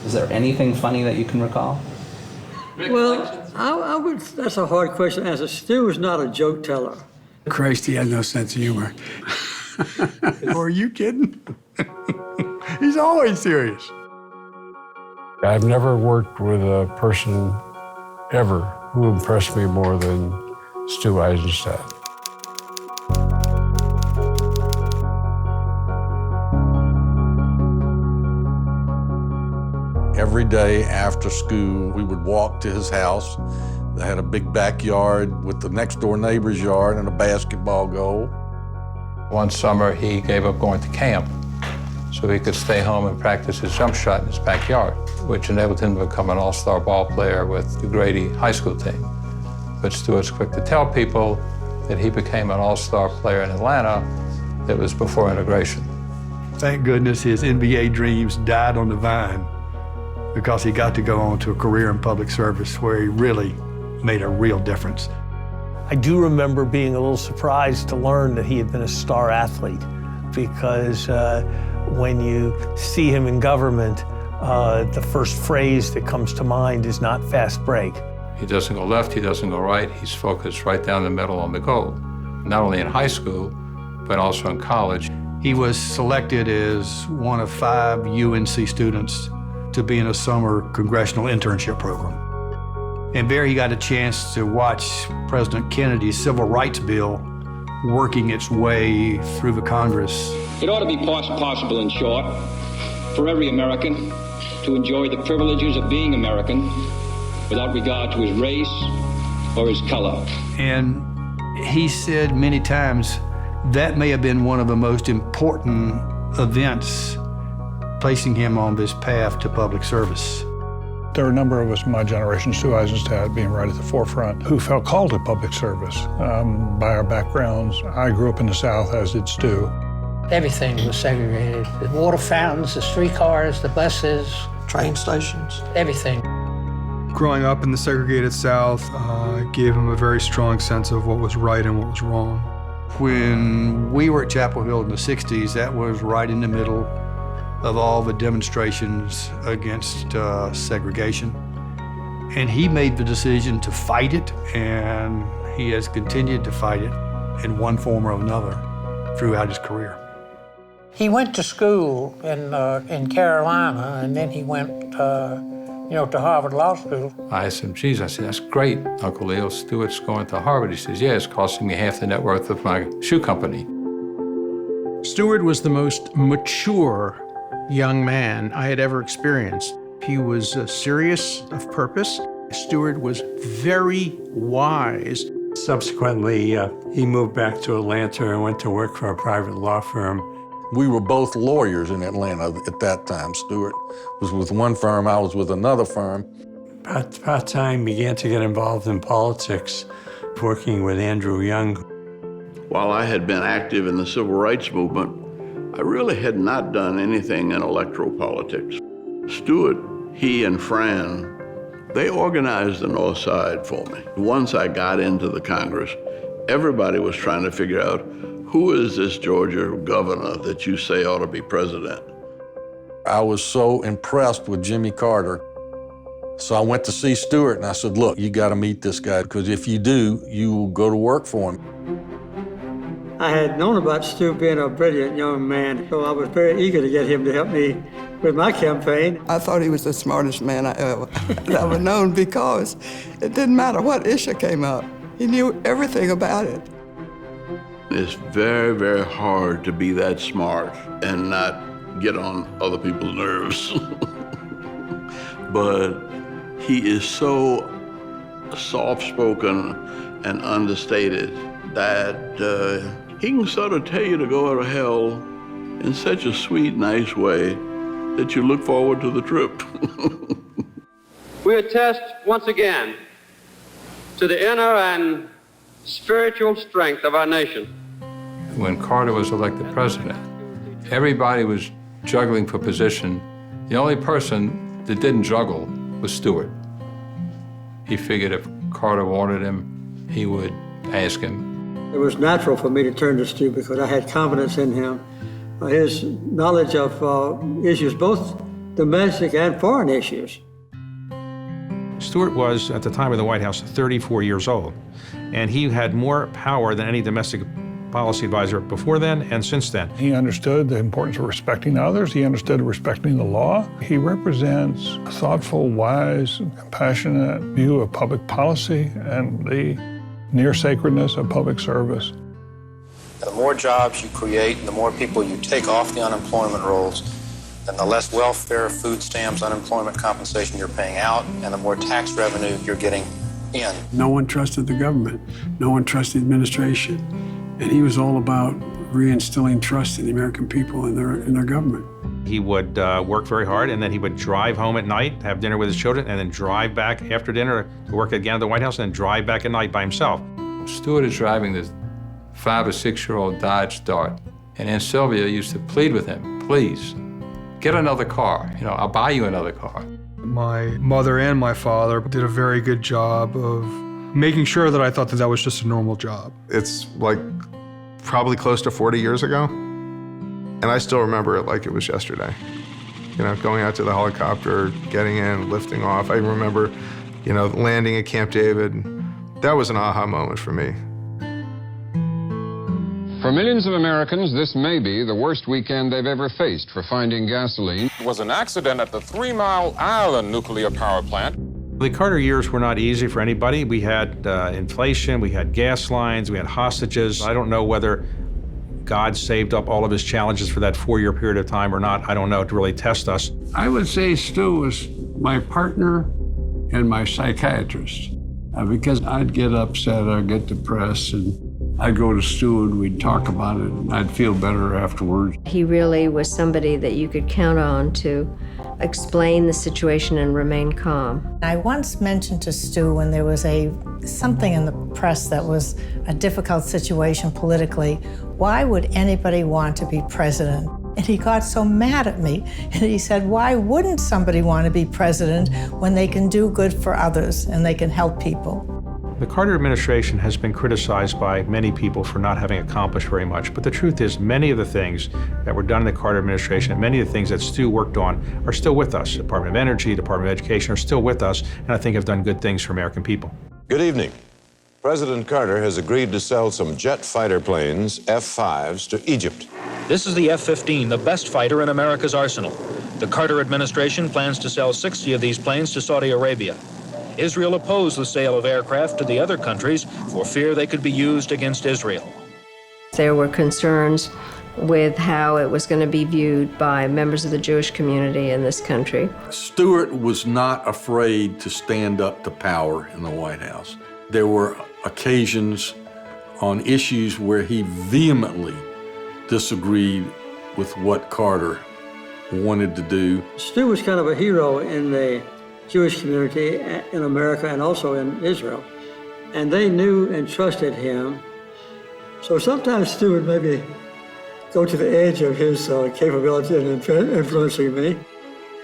Is there anything funny that you can recall? Well, I would, that's a hard question to answer. Stu was not a joke teller. Christ, he had no sense of humor. Are you kidding? He's always serious. I've never worked with a person ever who impressed me more than Stuart Eizenstat. Every day after school, we would walk to his house. They had a big backyard with the next door neighbor's yard and a basketball goal. One summer, he gave up going to camp so he could stay home and practice his jump shot in his backyard, which enabled him to become an all-star ball player with the Grady high school team. But Stuart's quick to tell people that he became an all-star player in Atlanta that was before integration. Thank goodness his NBA dreams died on the vine because he got to go on to a career in public service where he really made a real difference. I do remember being a little surprised to learn that he had been a star athlete because when you see him in government, the first phrase that comes to mind is not fast break. He doesn't go left, he doesn't go right, he's focused right down the middle on the goal, not only in high school, but also in college. He was selected as one of 5 UNC students to be in a summer congressional internship program. And there he got a chance to watch President Kennedy's civil rights bill working its way through the Congress. It ought to be possible, in short, for every American to enjoy the privileges of being American without regard to his race or his color. And he said many times that may have been one of the most important events placing him on this path to public service. There were a number of us in my generation, Stuart Eizenstat being right at the forefront, who felt called to public service by our backgrounds. I grew up in the South, as did Stu. Everything was segregated. The water fountains, the streetcars, the buses, train stations, everything. Growing up in the segregated South gave him a very strong sense of what was right and what was wrong. When we were at Chapel Hill in the 60s, that was right in the middle of all the demonstrations against segregation. And he made the decision to fight it, and he has continued to fight it in one form or another throughout his career. He went to school in Carolina, and then he went to Harvard Law School. I asked him, geez, I said, that's great, Uncle Leo, Stuart's going to Harvard. He says, yeah, it's costing me half the net worth of my shoe company. Stuart was the most mature young man I had ever experienced. He was serious of purpose. Stuart was very wise. Subsequently, he moved back to Atlanta and went to work for a private law firm. We were both lawyers in Atlanta at that time. Stuart was with one firm, I was with another firm. About time began to get involved in politics, working with Andrew Young. While I had been active in the civil rights movement, I really had not done anything in electoral politics. Stuart, he and Fran, they organized the North Side for me. Once I got into the Congress, everybody was trying to figure out, who is this Georgia governor that you say ought to be president? I was so impressed with Jimmy Carter. So I went to see Stuart and I said, look, you got to meet this guy, because if you do, you will go to work for him. I had known about Stu being a brilliant young man, so I was very eager to get him to help me with my campaign. I thought he was the smartest man I ever known, because it didn't matter what issue came up. He knew everything about it. It's very, very hard to be that smart and not get on other people's nerves. But he is so soft-spoken and understated that he can sort of tell you to go to hell in such a sweet, nice way that you look forward to the trip. We attest once again to the inner and spiritual strength of our nation. When Carter was elected president, everybody was juggling for position. The only person that didn't juggle was Stuart. He figured if Carter wanted him, he would ask him. It was natural for me to turn to Stu because I had confidence in him. His knowledge of issues, both domestic and foreign issues. Stuart was, at the time of the White House, 34 years old, and he had more power than any domestic policy advisor before then and since then. He understood the importance of respecting others. He understood respecting the law. He represents a thoughtful, wise, compassionate view of public policy and the near sacredness of public service. The more jobs you create and the more people you take off the unemployment rolls, then the less welfare, food stamps, unemployment compensation you're paying out, and the more tax revenue you're getting in. No one trusted the government. No one trusted the administration. And he was all about reinstilling trust in the American people and their government. He would work very hard, and then he would drive home at night, have dinner with his children, and then drive back after dinner to work again at the White House, and then drive back at night by himself. Stuart is driving this 5 or 6-year-old Dodge Dart, and Aunt Sylvia used to plead with him, please, get another car. You know, I'll buy you another car. My mother and my father did a very good job of making sure that I thought that that was just a normal job. It's like probably close to 40 years ago, and I still remember it like it was yesterday. You know, going out to the helicopter, getting in, lifting off. I remember, you know, landing at Camp David. That was an aha moment for me. For millions of Americans, this may be the worst weekend they've ever faced for finding gasoline. It was an accident at the 3 Mile Island nuclear power plant. The Carter years were not easy for anybody. We had inflation, we had gas lines, we had hostages. I don't know whether God saved up all of his challenges for that 4-year period of time or not. I don't know, to really test us. I would say Stu was my partner and my psychiatrist, because I'd get upset, I'd get depressed, and I'd go to Stu and we'd talk about it, and I'd feel better afterwards. He really was somebody that you could count on to explain the situation and remain calm. I once mentioned to Stu when there was something in the press that was a difficult situation politically, why would anybody want to be president? And he got so mad at me, and he said, why wouldn't somebody want to be president when they can do good for others and they can help people? The Carter administration has been criticized by many people for not having accomplished very much, but the truth is many of the things that were done in the Carter administration and many of the things that Stu worked on are still with us. Department of Energy, Department of Education are still with us, and I think have done good things for American people. Good evening. President Carter has agreed to sell some jet fighter planes, F-5s, to Egypt. This is the F-15, the best fighter in America's arsenal. The Carter administration plans to sell 60 of these planes to Saudi Arabia. Israel opposed the sale of aircraft to the other countries for fear they could be used against Israel. There were concerns with how it was going to be viewed by members of the Jewish community in this country. Stuart was not afraid to stand up to power in the White House. There were occasions on issues where he vehemently disagreed with what Carter wanted to do. Stu was kind of a hero in the Jewish community in America and also in Israel. And they knew and trusted him. So sometimes Stu would maybe go to the edge of his capability in influencing me.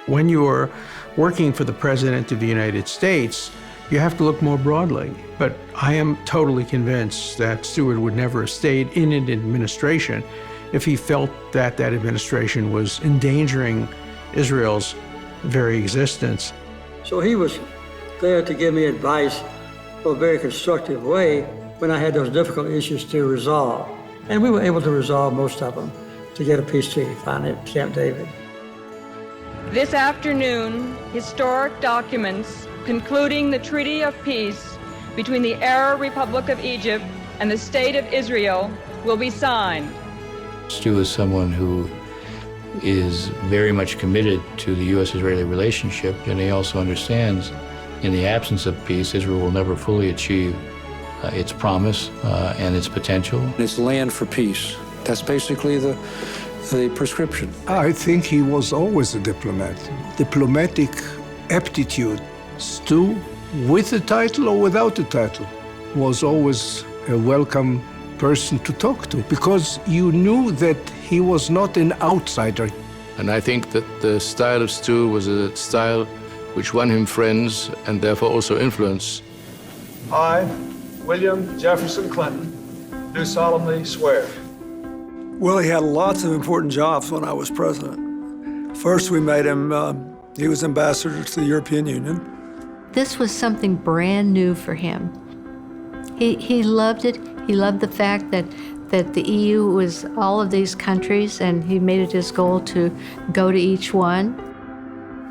When you're working for the President of the United States, you have to look more broadly. But I am totally convinced that Stuart would never have stayed in an administration if he felt that that administration was endangering Israel's very existence. So he was there to give me advice in a very constructive way when I had those difficult issues to resolve. And we were able to resolve most of them to get a peace treaty finally at Camp David. This afternoon, historic documents concluding the Treaty of Peace between the Arab Republic of Egypt and the State of Israel will be signed. Stu is someone who is very much committed to the U.S.-Israeli relationship, and he also understands in the absence of peace, Israel will never fully achieve its promise and its potential. It's land for peace. That's basically the prescription. I think he was always a diplomat. Diplomatic aptitude. Stu, with a title or without a title, was always a welcome person to talk to, because you knew that he was not an outsider. And I think that the style of Stu was a style which won him friends and therefore also influence. I, William Jefferson Clinton, do solemnly swear. Well, he had lots of important jobs when I was president. First, we made him, he was ambassador to the European Union. This was something brand new for him. He loved it. He loved the fact that the EU was all of these countries, and he made it his goal to go to each one.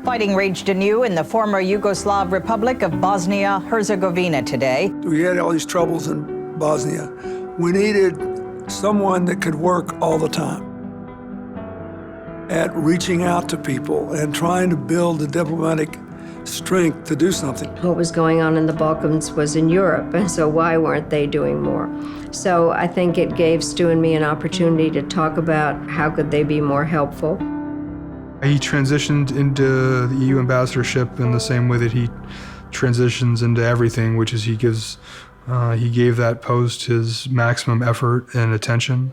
Fighting raged anew in the former Yugoslav Republic of Bosnia-Herzegovina today. We had all these troubles in Bosnia. We needed someone that could work all the time at reaching out to people and trying to build the diplomatic strength to do something. What was going on in the Balkans was in Europe, and so why weren't they doing more? So I think it gave Stu and me an opportunity to talk about how could they be more helpful. He transitioned into the EU ambassadorship in the same way that he transitions into everything, which is he gave that post his maximum effort and attention.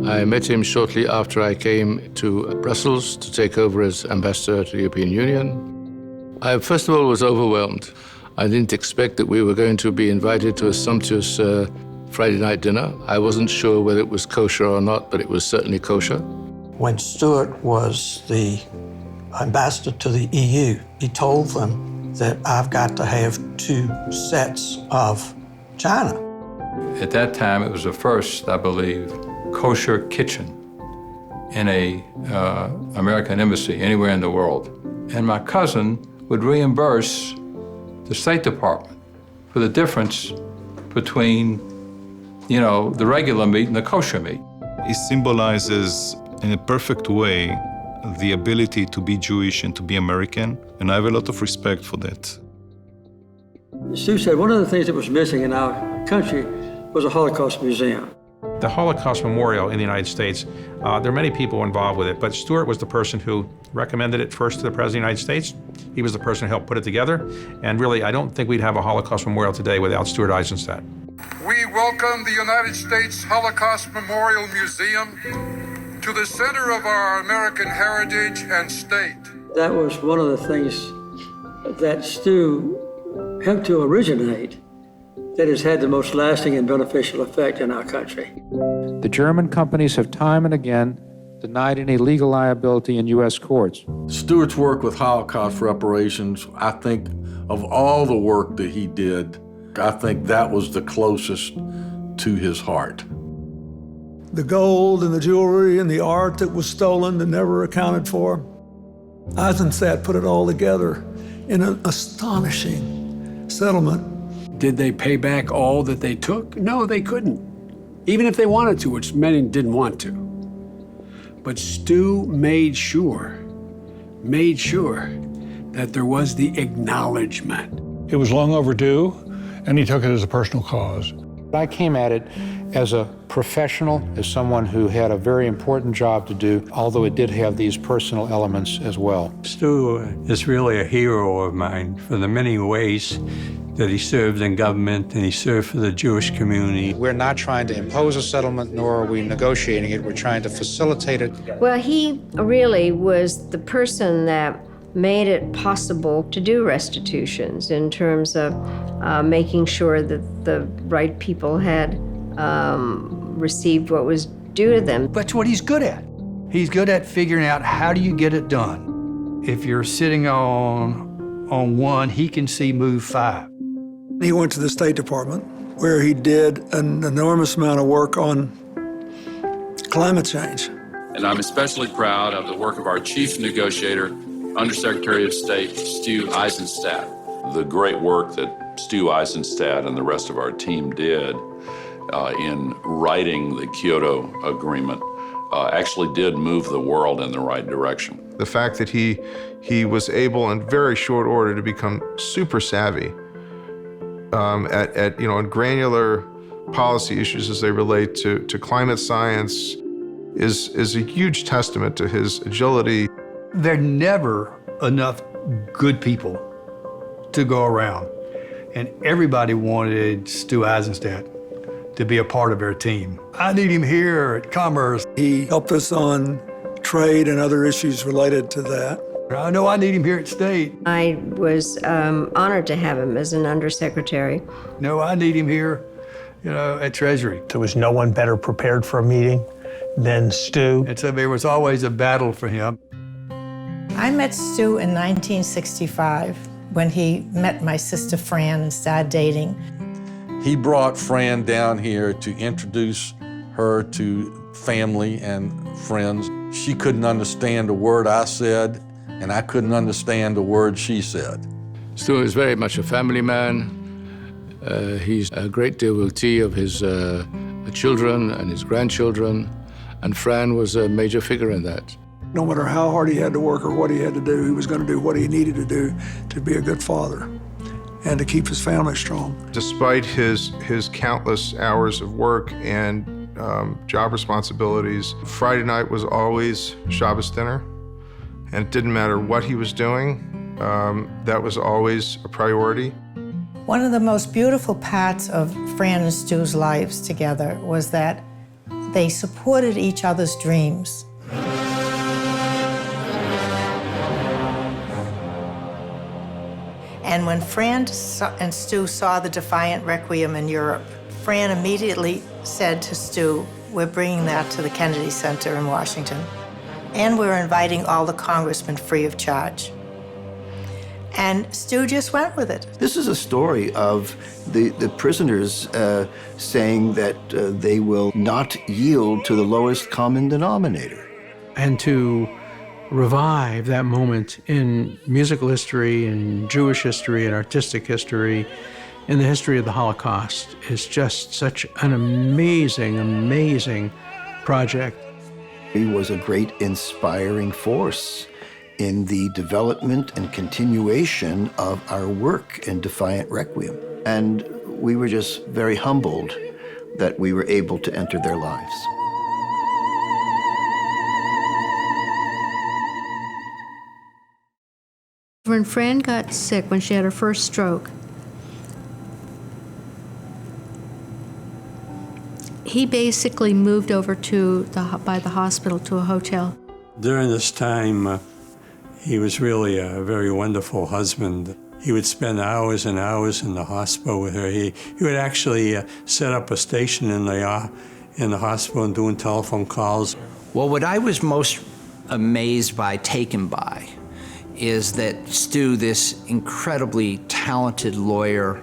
I met him shortly after I came to Brussels to take over as ambassador to the European Union. I, first of all, was overwhelmed. I didn't expect that we were going to be invited to a sumptuous Friday night dinner. I wasn't sure whether it was kosher or not, but it was certainly kosher. When Stuart was the ambassador to the EU, he told them that I've got to have 2 sets of china. At that time, it was the first, I believe, kosher kitchen in a American embassy anywhere in the world. And my cousin would reimburse the State Department for the difference between, the regular meat and the kosher meat. It symbolizes in a perfect way the ability to be Jewish and to be American, and I have a lot of respect for that. Stu said one of the things that was missing in our country was a Holocaust museum. The Holocaust Memorial in the United States, there are many people involved with it, but Stuart was the person who recommended it first to the President of the United States. He was the person who helped put it together, and really, I don't think we'd have a Holocaust Memorial today without Stuart Eizenstat. We welcome the United States Holocaust Memorial Museum to the center of our American heritage and state. That was one of the things that Stu helped to originate that has had the most lasting and beneficial effect in our country. The German companies have time and again denied any legal liability in U.S. courts. Stuart's work with Holocaust reparations, I think of all the work that he did, I think that was the closest to his heart. The gold and the jewelry and the art that was stolen and never accounted for, Eizenstat put it all together in an astonishing settlement. Did they pay back all that they took? No, they couldn't. Even if they wanted to, which many didn't want to. But Stu made sure that there was the acknowledgement. It was long overdue, and he took it as a personal cause. I came at it as a professional, as someone who had a very important job to do, although it did have these personal elements as well. Stu is really a hero of mine for the many ways that he served in government and he served for the Jewish community. We're not trying to impose a settlement, nor are we negotiating it. We're trying to facilitate it. Well, he really was the person that made it possible to do restitutions in terms of making sure that the right people had received what was due to them. That's what he's good at. He's good at figuring out how do you get it done. If you're sitting on one, he can see move 5. He went to the State Department, where he did an enormous amount of work on climate change. And I'm especially proud of the work of our chief negotiator, Undersecretary of State Stuart Eizenstat. The great work that Stuart Eizenstat and the rest of our team did in writing the Kyoto Agreement actually did move the world in the right direction. The fact that he was able in very short order to become super savvy at granular policy issues as they relate to climate science is a huge testament to his agility. There are never enough good people to go around. And everybody wanted Stu Eizenstat to be a part of their team. I need him here at Commerce. He helped us on trade and other issues related to that. I know I need him here at State. I was honored to have him as an undersecretary. No, I need him here, at Treasury. There was no one better prepared for a meeting than Stu. And so there was always a battle for him. I met Stu in 1965 when he met my sister Fran and started dating. He brought Fran down here to introduce her to family and friends. She couldn't understand a word I said, and I couldn't understand a word she said. Stu is very much a family man. He's a great devotee of his children and his grandchildren, and Fran was a major figure in that. No matter how hard he had to work or what he had to do, he was going to do what he needed to do to be a good father and to keep his family strong. Despite his countless hours of work and job responsibilities, Friday night was always Shabbos dinner, and it didn't matter what he was doing, that was always a priority. One of the most beautiful parts of Fran and Stu's lives together was that they supported each other's dreams. And when Fran and Stu saw the Defiant Requiem in Europe, Fran immediately said to Stu, "We're bringing that to the Kennedy Center in Washington, and we're inviting all the congressmen free of charge." And Stu just went with it. This is a story of the prisoners saying that they will not yield to the lowest common denominator. And to revive that moment in musical history, in Jewish history, in artistic history, in the history of the Holocaust is just such an amazing, amazing project. He was a great inspiring force in the development and continuation of our work in Defiant Requiem. And we were just very humbled that we were able to enter their lives. When Fran got sick, when she had her first stroke, he basically moved over by the hospital to a hotel. During this time, he was really a very wonderful husband. He would spend hours and hours in the hospital with her. He would actually set up a station in the hospital and doing telephone calls. Well, what I was most amazed by, taken by, is that Stu, this incredibly talented lawyer,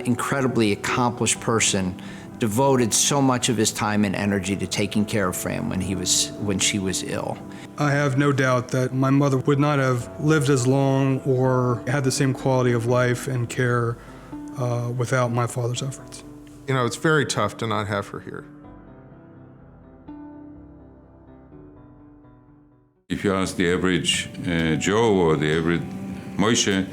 incredibly accomplished person, devoted so much of his time and energy to taking care of Fran when she was ill. I have no doubt that my mother would not have lived as long or had the same quality of life and care without my father's efforts. You know, it's very tough to not have her here. If you ask the average Joe or the average Moshe,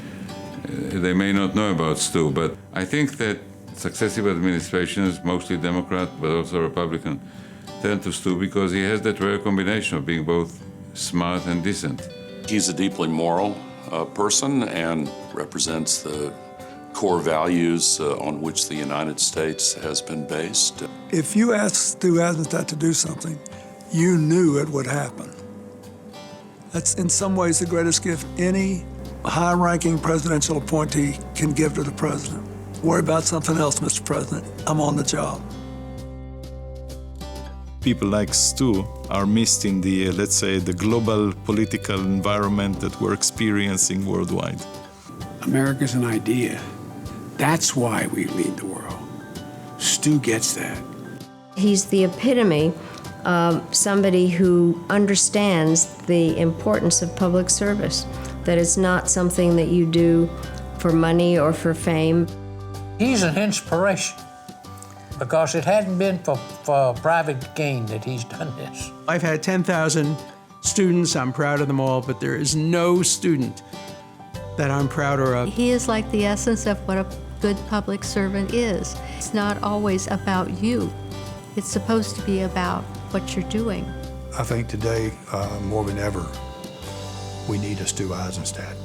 they may not know about Stu, but I think that successive administrations, mostly Democrat but also Republican, turn to Stu because he has that rare combination of being both smart and decent. He's a deeply moral person and represents the core values on which the United States has been based. If you asked Stu Eizenstat to do something, you knew it would happen. That's in some ways the greatest gift any high-ranking presidential appointee can give to the president. Worry about something else, Mr. President. I'm on the job. People like Stu are missed in the, let's say, the global political environment that we're experiencing worldwide. America's an idea. That's why we lead the world. Stu gets that. He's the epitome of somebody who understands the importance of public service, that it's not something that you do for money or for fame. He's an inspiration because it hadn't been for private gain that he's done this. I've had 10,000 students. I'm proud of them all, but there is no student that I'm prouder of. He is like the essence of what a good public servant is. It's not always about you. It's supposed to be about what you're doing. I think today, more than ever, we need a Stu Eizenstat.